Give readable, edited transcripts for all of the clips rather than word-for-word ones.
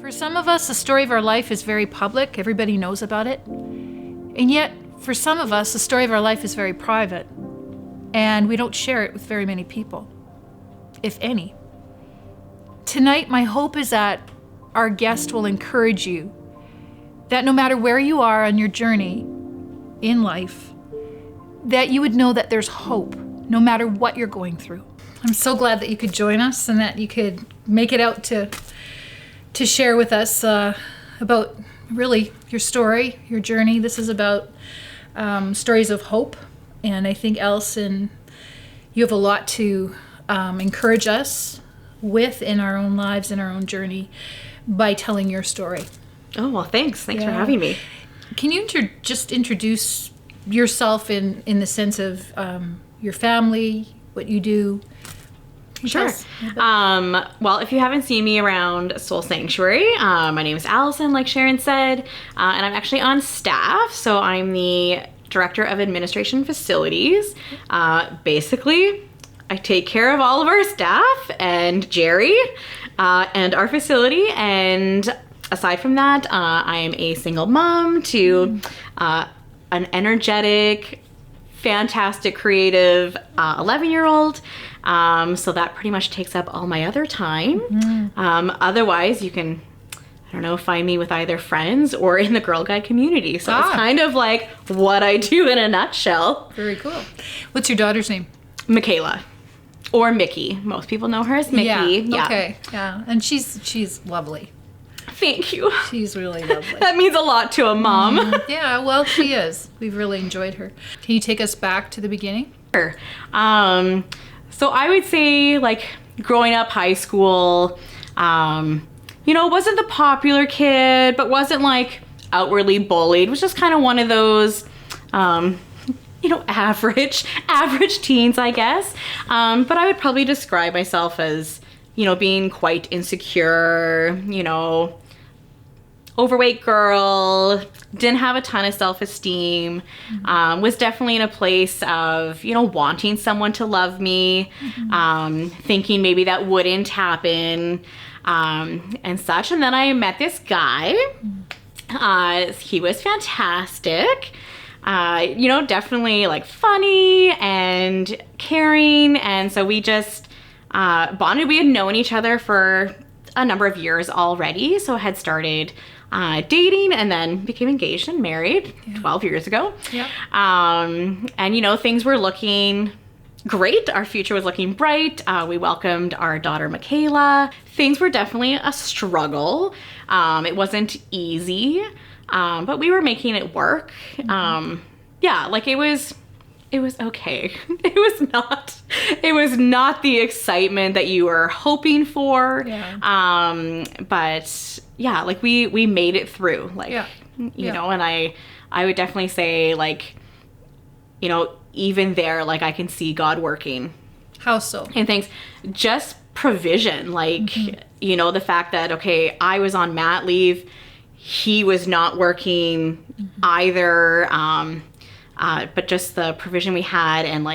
For some of us, the story of our life is very public. Everybody knows about it. And yet, for some of us, the story of our life is very private. And we don't share it with very many people, if any. Tonight, my hope is that our guest will encourage you that no matter where you are on your journey in life, that you would know that there's hope, no matter what you're going through. I'm so glad that you could join us and that you could make it out to share with us about really your story, your journey. This is about stories of hope. And I think, Allison, you have a lot to encourage us with in our own lives, in our own journey, by telling your story. Oh, well, thanks. Thanks for having me. Can you just introduce yourself in the sense of your family, what you do? Sure. Well, if you haven't seen me around Soul Sanctuary, my name is Allison, like Sharon said, and I'm actually on staff. So I'm the Director of Administration Facilities. Basically, I take care of all of our staff and Jerry and our facility. And aside from that, I am a single mom to an energetic, fantastic, creative 11-year-old. So that pretty much takes up all my other time. Otherwise, you can, I don't know, find me with either friends or in the Girl Guide community. So it's kind of like what I do in a nutshell. Very cool. What's your daughter's name? Michaela. Or Mickey. Most people know her as Mickey. Yeah. Okay. Yeah. And she's lovely. Thank you. She's really lovely. That means a lot to a mom. Yeah, well, she is. We've really enjoyed her. Can you take us back to the beginning? Sure. So I would say, like, growing up, high school, wasn't the popular kid, but wasn't, like, outwardly bullied. Was just kind of one of those, average teens, I guess. But I would probably describe myself as, being quite insecure, overweight girl, didn't have a ton of self-esteem, was definitely in a place of, wanting someone to love me, thinking maybe that wouldn't happen, and such. And then I met this guy. He was fantastic. Definitely like funny and caring. And so we just bonded. We had known each other for a number of years already. So I had started dating and then became engaged and married 12 years ago. Yeah. And, things were looking great. Our future was looking bright. We welcomed our daughter, Michaela. Things were definitely a struggle. It wasn't easy, but we were making it work. It was okay. It was not the excitement that you were hoping for. Yeah. But yeah, like we made it through, and I would definitely say, even there, I can see God working. How so? And things, just provision, the fact that, okay, I was on mat leave, he was not working either, but just the provision we had, and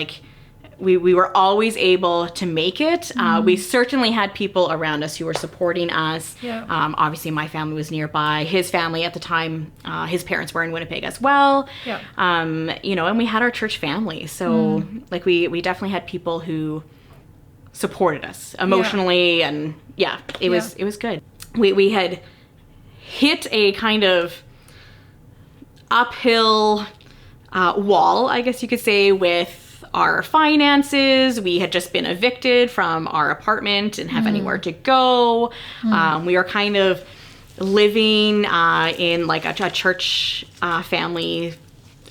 we were always able to make it. We certainly had people around us who were supporting us. Yeah. Obviously my family was nearby. His family at the time, his parents were in Winnipeg as well. Yeah. And we had our church family. So we definitely had people who supported us emotionally, and it was good. We had hit a kind of uphill wall, I guess you could say, with our finances. We had just been evicted from our apartment and have anywhere to go. We were kind of living in a church family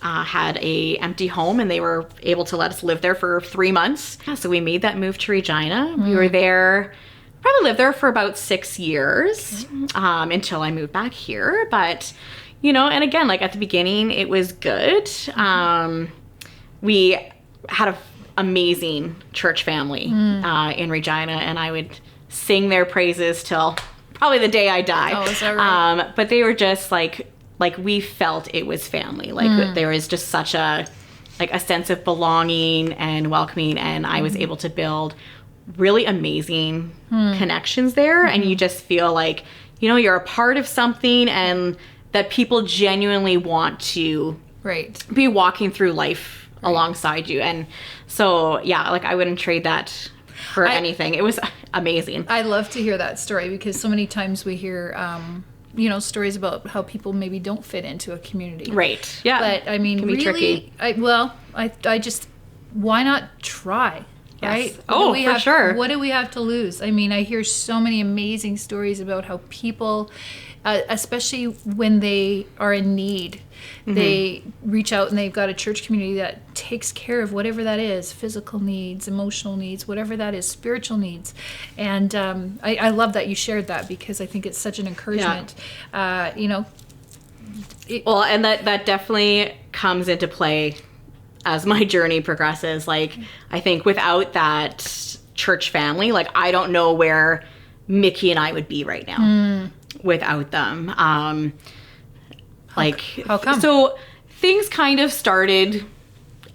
had a empty home, and they were able to let us live there for 3 months. So we made that move to Regina. We were there, probably lived there for about 6 years until I moved back here. But and again, at the beginning, it was good. We had an amazing church family in Regina, and I would sing their praises till probably the day I die. Oh, is that right? But they were just like we felt it was family. There was just such a sense of belonging and welcoming, and I was able to build really amazing connections there. And you just feel you know, you're a part of something and that people genuinely want to Right. be walking through life alongside you. And so, yeah, like I wouldn't trade that for anything. It was amazing. I love to hear that story because so many times we hear, you know, stories about how people maybe don't fit into a community. Right. Yeah. But I mean, Can be really, tricky. I just, why not try? Yes. Right? Oh, for sure. What do we have to lose? I mean, I hear so many amazing stories about how people, especially when they are in need, they reach out and they've got a church community that takes care of whatever that is, physical needs, emotional needs, whatever that is, spiritual needs. And I love that you shared that because I think it's such an encouragement. You know. Well, and that definitely comes into play as my journey progresses. Like, I think without that church family, like, I don't know where Mickey and I would be right now without them. How come? So things kind of started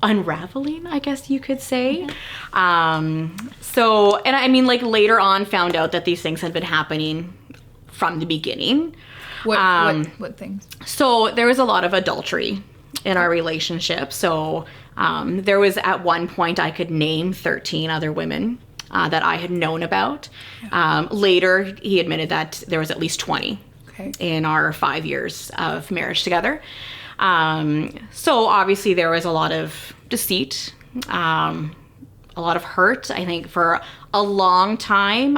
unraveling, I guess you could say. So, and I mean, like, later on found out that these things had been happening from the beginning. What things? So there was a lot of adultery in our relationship. So there was at one point I could name 13 other women that I had known about. Later, he admitted that there was at least 20 in our 5 years of marriage together. So obviously there was a lot of deceit, a lot of hurt. I think for a long time,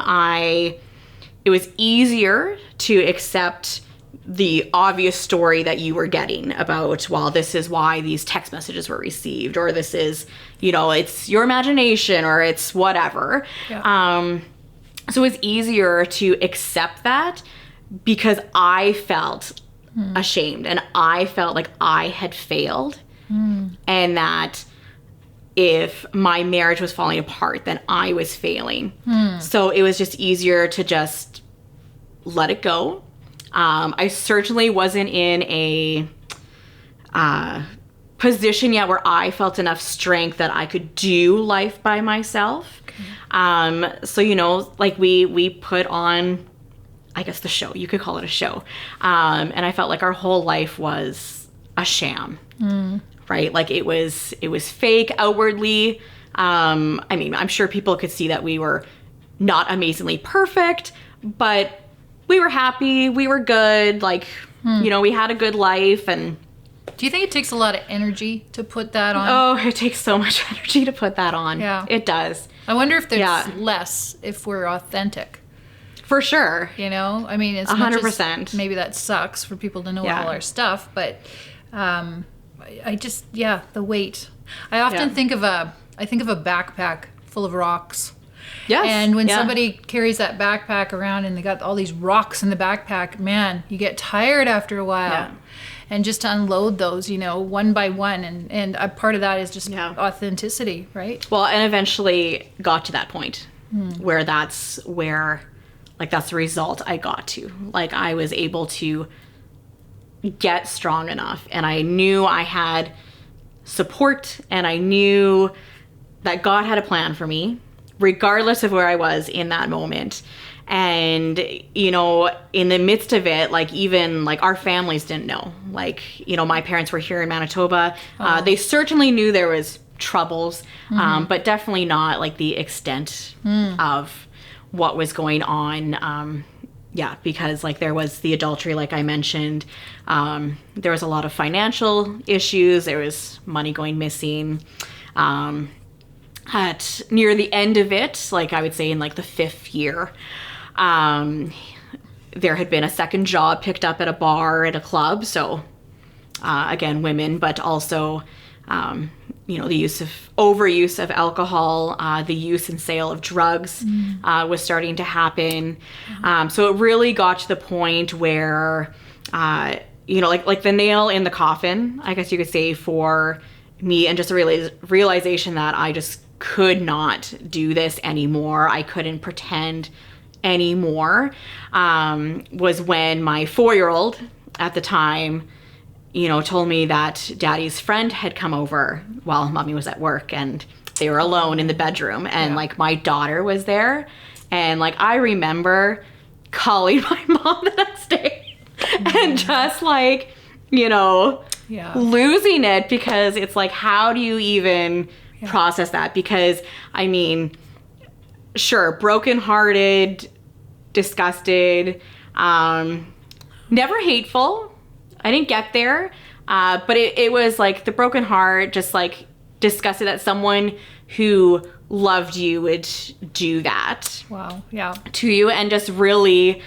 it was easier to accept the obvious story that you were getting about, well, this is why these text messages were received, or this is, you know, it's your imagination, or it's whatever. Yeah. So it's easier to accept that because I felt ashamed and I felt like I had failed and that if my marriage was falling apart, then I was failing. So it was just easier to just let it go. I certainly wasn't in a position yet where I felt enough strength that I could do life by myself. So, you know, like we put on, I guess, the show. You could call it a show. And I felt like our whole life was a sham, right? Like it was fake outwardly. I mean, I'm sure people could see that we were not amazingly perfect, but we were happy, we were good, like, you know, we had a good life. And do you think it takes a lot of energy to put that on? Oh, it takes so much energy to put that on. Yeah. It does. I wonder if there's less if we're authentic. For sure. You know, I mean, it's 100%. Maybe that sucks for people to know all our stuff, but I just, the weight. I often think of a backpack full of rocks. Yes. And when somebody carries that backpack around and they got all these rocks in the backpack, man, you get tired after a while. Yeah. And just to unload those, you know, one by one. And a part of that is just authenticity, right? Well, and eventually got to that point where that's the result I got to. Like, I was able to get strong enough, and I knew I had support, and I knew that God had a plan for me, regardless of where I was in that moment. And, you know, in the midst of it, like, even like our families didn't know. Like, you know, my parents were here in Manitoba. They certainly knew there was troubles, but definitely not like the extent of what was going on. Because like there was the adultery, like I mentioned. There was a lot of financial issues. There was money going missing. At near the end of it, like I would say in like the 5th year, there had been a second job picked up at a bar at a club. So again, women, but also, you know, the overuse of alcohol, the use and sale of drugs was starting to happen. So it really got to the point where, you know, like the nail in the coffin, I guess you could say, for me, and just a realization that I just could not do this anymore. I couldn't pretend anymore. Was when my 4-year-old at the time, you know, told me that Daddy's friend had come over while Mommy was at work, and they were alone in the bedroom, and like my daughter was there. And like I remember calling my mom the next day and just like, you know, losing it, because it's like, how do you even process that? Because I mean, sure, brokenhearted, disgusted, never hateful. I didn't get there. But it was like the broken heart, just like disgusted that someone who loved you would do that. Wow. Yeah. To you. And just really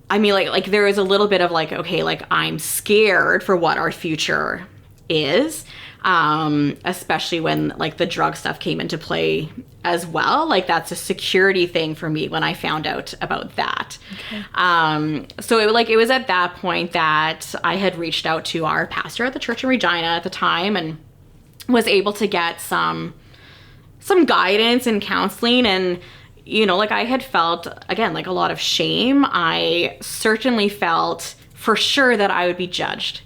I mean, like there is a little bit of like, okay, like I'm scared for what our future is. Especially when like the drug stuff came into play as well. Like that's a security thing for me when I found out about that. Okay. So it was at that point that I had reached out to our pastor at the church in Regina at the time and was able to get some guidance and counseling. And, you know, like I had felt, again, like a lot of shame. I certainly felt for sure that I would be judged.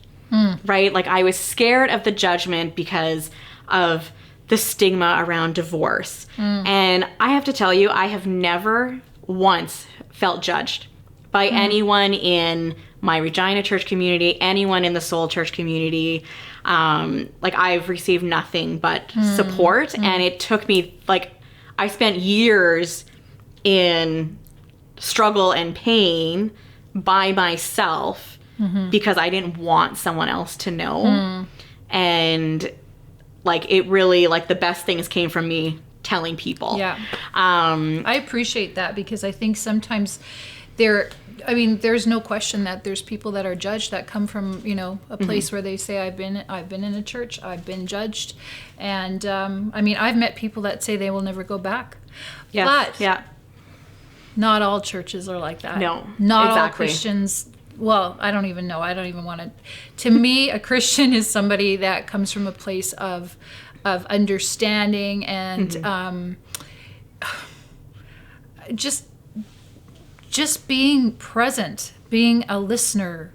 Right? Like I was scared of the judgment because of the stigma around divorce. And I have to tell you, I have never once felt judged by anyone in my Regina church community, anyone in the Soul church community. Like I've received nothing but support. And it took me, like, I spent years in struggle and pain by myself because I didn't want someone else to know. And like it really, like the best things came from me telling people. Yeah. I appreciate that, because I think sometimes there's no question that there's people that are judged that come from, you know, a place where they say, I've been in a church, I've been judged. And I mean, I've met people that say they will never go back. Yes. But not all churches are like that. No, not exactly. all Christians. Well, I don't even know. I don't even want to. To me, a Christian is somebody that comes from a place of understanding and just being present, being a listener,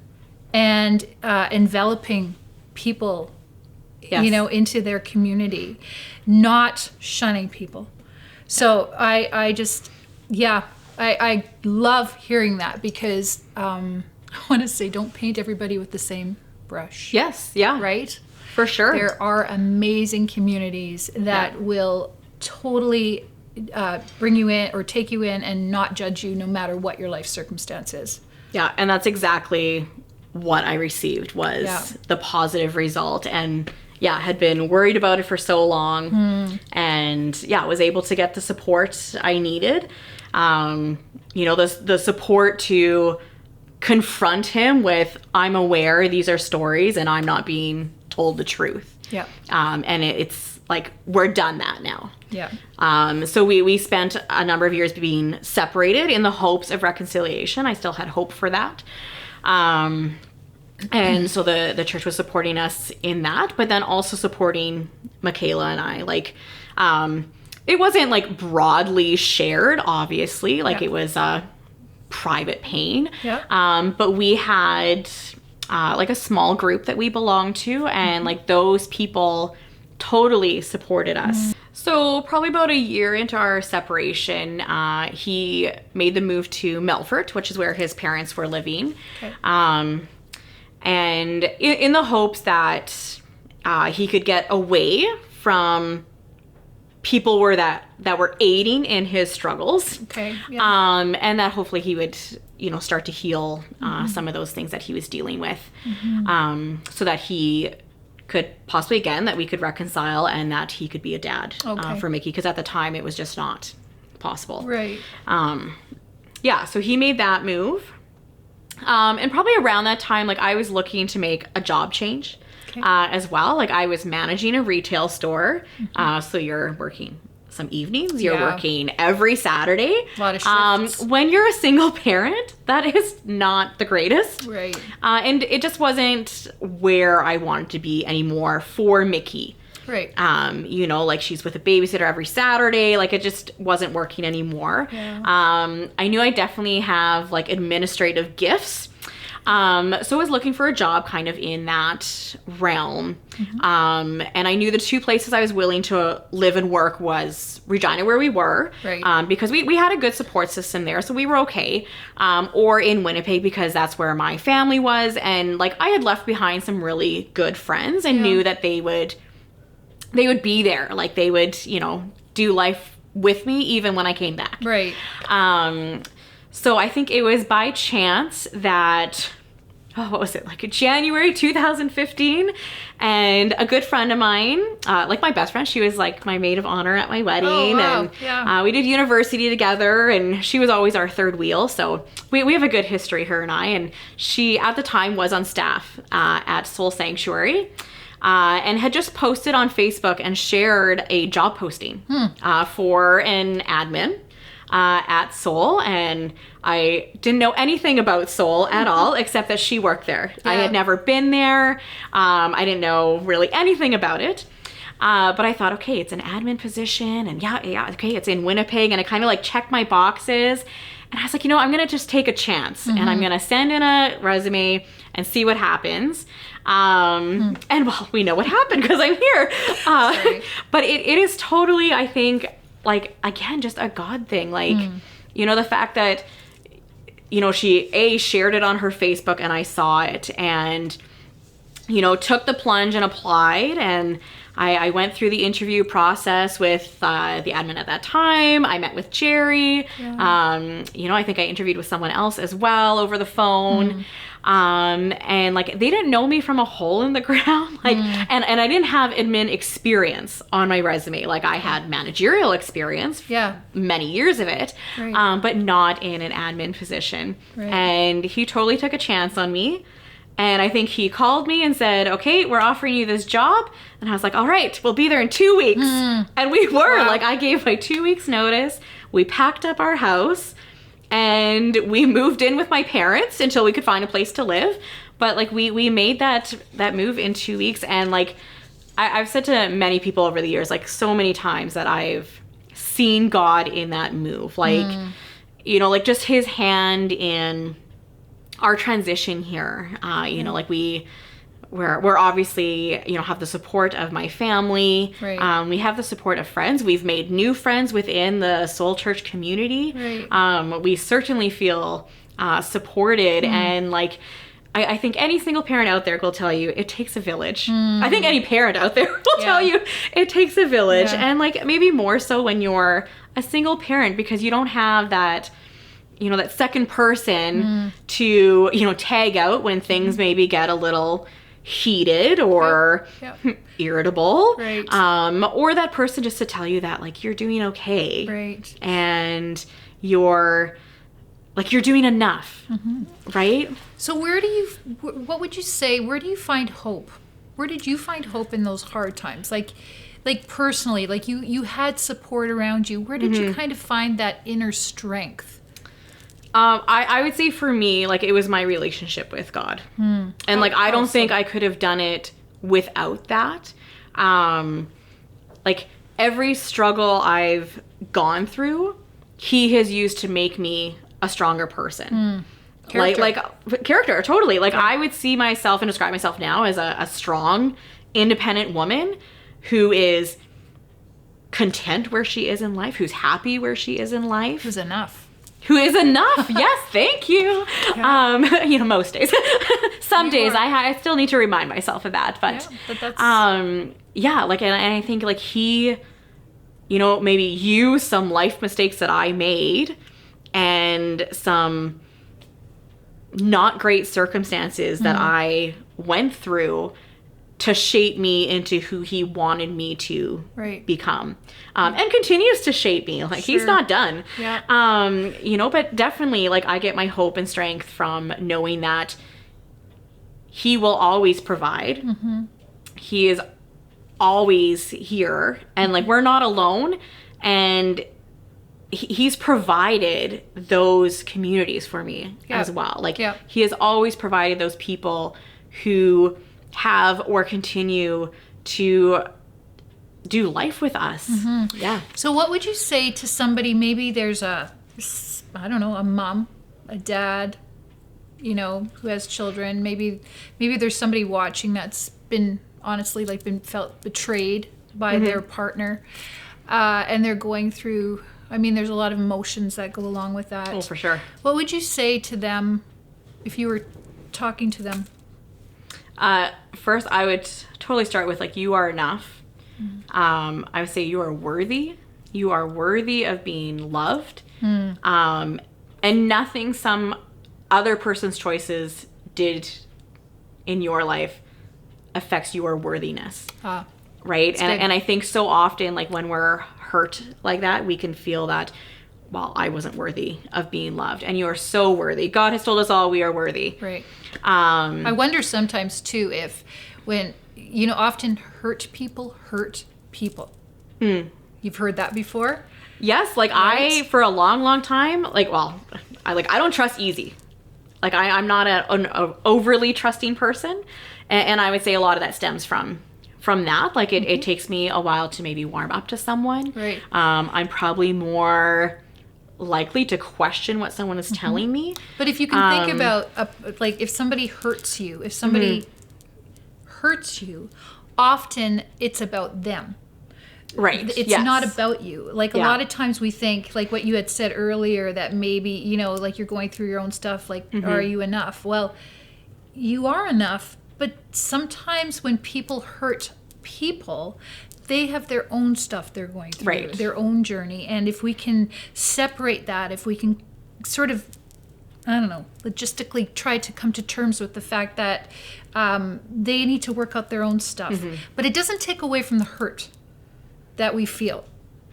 and enveloping people, you know, into their community, not shunning people. So I just, I love hearing that, because I want to say, don't paint everybody with the same brush. Yes. Yeah. Right? For sure. There are amazing communities that will totally bring you in or take you in and not judge you no matter what your life circumstance is. Yeah. And that's exactly what I received was the positive result. And had been worried about it for so long and was able to get the support I needed. You know, the support to confront him with, I'm aware these are stories and I'm not being told the truth. Yeah. And it's like, we're done that now. Yeah. So we spent a number of years being separated in the hopes of reconciliation. I still had hope for that. And so the church was supporting us in that, but then also supporting Michaela and I. Like, it wasn't like broadly shared, obviously, like it was private pain. Yeah. But we had like a small group that we belonged to, and like those people totally supported us. So probably about a year into our separation, he made the move to Melfort, which is where his parents were living. Okay. And in the hopes that he could get away from people that were aiding in his struggles. Okay. Yeah. And that hopefully he would, you know, start to heal some of those things that he was dealing with, so that he could possibly, again, that we could reconcile and that he could be a dad for Mickey, because at the time it was just not possible. Right. So he made that move. And probably around that time, like I was looking to make a job change. Okay. As well. Like I was managing a retail store. So you're working some evenings, you're working every Saturday. A lot of shifts. When you're a single parent, that is not the greatest. Right. And it just wasn't where I wanted to be anymore for Mickey. Right. You know, like she's with a babysitter every Saturday. Like it just wasn't working anymore. Yeah. I knew I definitely have like administrative gifts. So I was looking for a job kind of in that realm. And I knew the two places I was willing to live and work was Regina, where we were, Right. because we had a good support system there, so we were okay. Or in Winnipeg, because that's where my family was. And like I had left behind some really good friends and knew that they would be there. Like they would, you know, do life with me even when I came back. Right. So I think it was by chance that, what was it, like January 2015, and a good friend of mine, like my best friend, she was like my maid of honor at my wedding. Oh, wow. And Yeah. we did university together, and she was always our third wheel. So we have a good history, her and I. And she, at the time, was on staff at Soul Sanctuary. And had just posted on Facebook and shared a job posting for an admin at Soul. And I didn't know anything about Soul at all, except that she worked there. I had never been there. I didn't know really anything about it. But I thought, okay, it's an admin position, and okay, it's in Winnipeg. And I kind of like checked my boxes. And I was like, you know, I'm going to just take a chance and I'm going to send in a resume and see what happens. And well, we know what happened because I'm here. But it is totally, I think, like, again, just a God thing. Like, you know, the fact that, you know, she shared it on her Facebook and I saw it and, you know, took the plunge and applied. And I went through the interview process with the admin at that time. I met with Jerry. Yeah. You know, I think I interviewed with someone else as well over the phone. And like, they didn't know me from a hole in the ground. Like, and I didn't have admin experience on my resume. Like I had managerial experience, many years of it, but not in an admin position. And he totally took a chance on me. And I think he called me and said, okay, we're offering you this job. And I was like, all right, we'll be there in 2 weeks. And we were. Like, I gave my 2 weeks notice. We packed up our house and we moved in with my parents until we could find a place to live. But like, we made that move in 2 weeks. And like, I've said to many people over the years, like so many times, that I've seen God in that move. Like, you know, like just his hand in our transition here. You know, like we're obviously, you know, have the support of my family. We have the support of friends. We've made new friends within the Soul Church community. We certainly feel supported. And like, I think any single parent out there will tell you it takes a village. I think any parent out there will tell you it takes a village. And like, maybe more so when you're a single parent, because you don't have that, you know, that second person to, you know, tag out when things maybe get a little heated or irritable. Or that person just to tell you that, like, you're doing okay. And you're doing enough. Right? So what would you say, where do you find hope? Where did you find hope in those hard times? Like personally, like you had support around you. Where did you kind of find that inner strength? I would say for me, like, it was my relationship with God. And like, I don't think I could have done it without that. Like, every struggle I've gone through, he has used to make me a stronger person. Character, totally. Like, I would see myself and describe myself now as a strong, independent woman who is content where she is in life, who's happy where she is in life. Who's enough. Who is enough. Yes, thank you. You know, most days. Some days I still need to remind myself of that. But that's... like, and I think like he, you know, maybe used some life mistakes that I made and some not great circumstances that I went through to shape me into who he wanted me to become. And continues to shape me. Like, he's not done. You know, but definitely, like, I get my hope and strength from knowing that he will always provide. He is always here. And, like, we're not alone. And he's provided those communities for me as well. Like, he has always provided those people who have or continue to do life with us. So what would you say to somebody, maybe there's a mom, a dad, you know, who has children. Maybe there's somebody watching that's been honestly been felt betrayed by their partner, and they're going through. I mean, there's a lot of emotions that go along with that. Oh, for sure. What would you say to them if you were talking to them? First, I would totally start with like, you are enough. I would say you are worthy. You are worthy of being loved. And nothing some other person's choices did in your life affects your worthiness. Right? And I think so often, like when we're hurt like that, we can feel that, well, I wasn't worthy of being loved. And you are so worthy. God has told us all we are worthy. Right. I wonder sometimes too if when, you know, often hurt people. You've heard that before? Yes. Like right? For a long, long time, I don't trust easy. Like I'm not an overly trusting person. And I would say a lot of that stems from that. Like it takes me a while to maybe warm up to someone. Right. I'm probably more likely to question what someone is telling me. But if you can think about like if somebody hurts you, often it's about them. Right. It's not about you. Like a lot of times we think, like what you had said earlier, that maybe, you know, like you're going through your own stuff, like, are you enough? Well, you are enough, but sometimes when people hurt people, they have their own stuff they're going through, right. their own journey. And if we can separate that, if we can sort of, I don't know, logistically try to come to terms with the fact that they need to work out their own stuff. But it doesn't take away from the hurt that we feel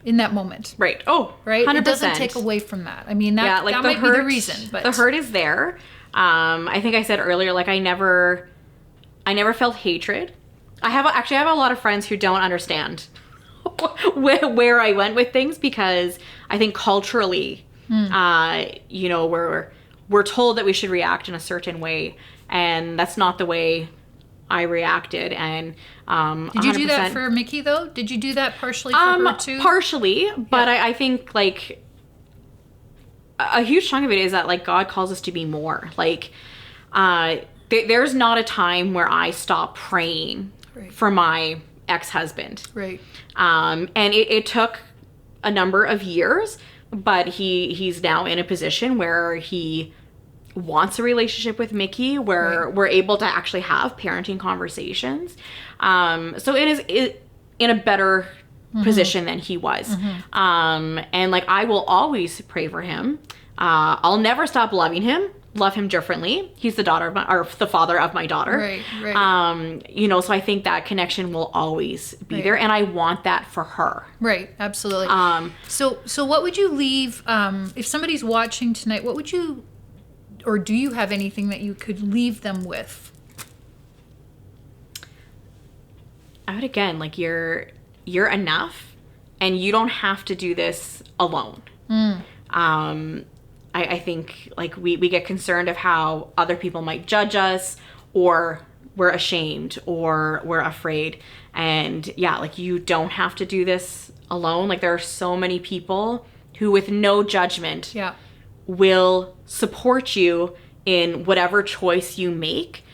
in that moment. Right. Oh, right. 100%. It doesn't take away from that. I mean, that might be the reason. But the hurt is there. I think I said earlier, like I never felt hatred. I have a lot of friends who don't understand where I went with things, because I think culturally, you know, we're told that we should react in a certain way, and that's not the way I reacted. And did you do that for Mickey though? Did you do that partially for her too? Partially, but I think like a huge chunk of it is that like God calls us to be more. Like there's not a time where I stop praying for my ex-husband. Right. And it took a number of years, but he's now in a position where he wants a relationship with Mickey, where we're able to actually have parenting conversations. So it is in a better position than he was. And like I will always pray for him. I'll never stop loving him. Love him differently. He's the father of my daughter. Right. You know, so I think that connection will always be there, and I want that for her. Right. Absolutely. So what would you leave if somebody's watching tonight? What would you, or do you have anything that you could leave them with? I would, again, like you're enough, and you don't have to do this alone. I think like we get concerned of how other people might judge us, or we're ashamed, or we're afraid. And yeah, like you don't have to do this alone. Like there are so many people who with no judgment will support you in whatever choice you make,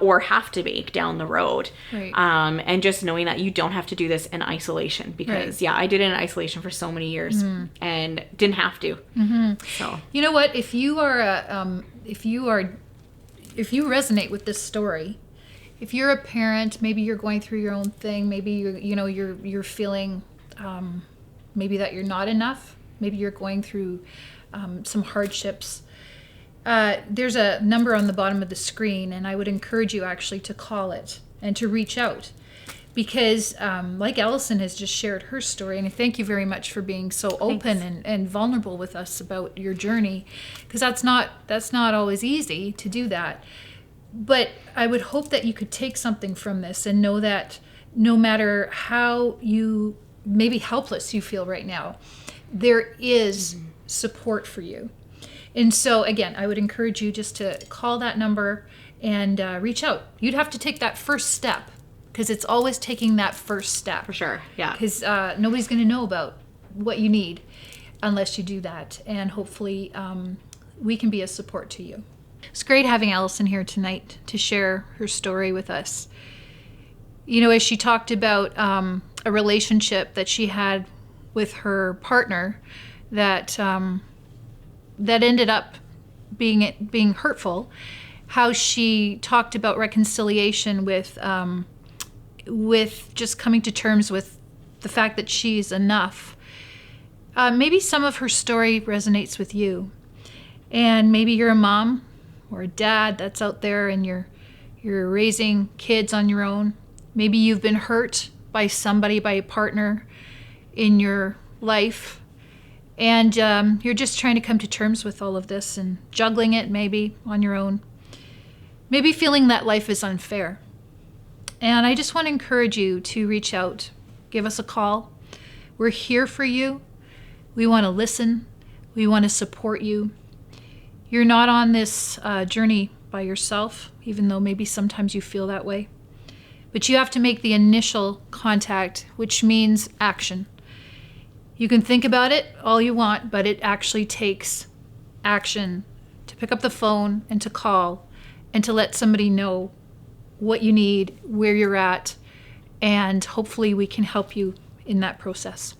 or have to make down the road. And just knowing that you don't have to do this in isolation, because I did it in isolation for so many years and didn't have to. So you know what, if you resonate with this story, if you're a parent, maybe you're going through your own thing, maybe you're feeling maybe that you're not enough, maybe you're going through some hardships. There's a number on the bottom of the screen, and I would encourage you actually to call it and to reach out, because like Allison has just shared her story, and thank you very much for being so open and vulnerable with us about your journey, because that's not always easy to do that. But I would hope that you could take something from this and know that no matter how maybe helpless you feel right now, there is support for you. And so, again, I would encourage you just to call that number and reach out. You'd have to take that first step, because it's always taking that first step. For sure, yeah. Because nobody's going to know about what you need unless you do that. And hopefully we can be a support to you. It's great having Allison here tonight to share her story with us. You know, as she talked about a relationship that she had with her partner that that ended up being hurtful, how she talked about reconciliation with just coming to terms with the fact that she's enough. Maybe some of her story resonates with you, and maybe you're a mom or a dad that's out there and you're raising kids on your own. Maybe you've been hurt by somebody, by a partner in your life, and you're just trying to come to terms with all of this and juggling it maybe on your own. Maybe feeling that life is unfair. And I just want to encourage you to reach out. Give us a call. We're here for you. We want to listen. We want to support you. You're not on this journey by yourself, even though maybe sometimes you feel that way. But you have to make the initial contact, which means action. You can think about it all you want, but it actually takes action to pick up the phone and to call and to let somebody know what you need, where you're at, and hopefully we can help you in that process.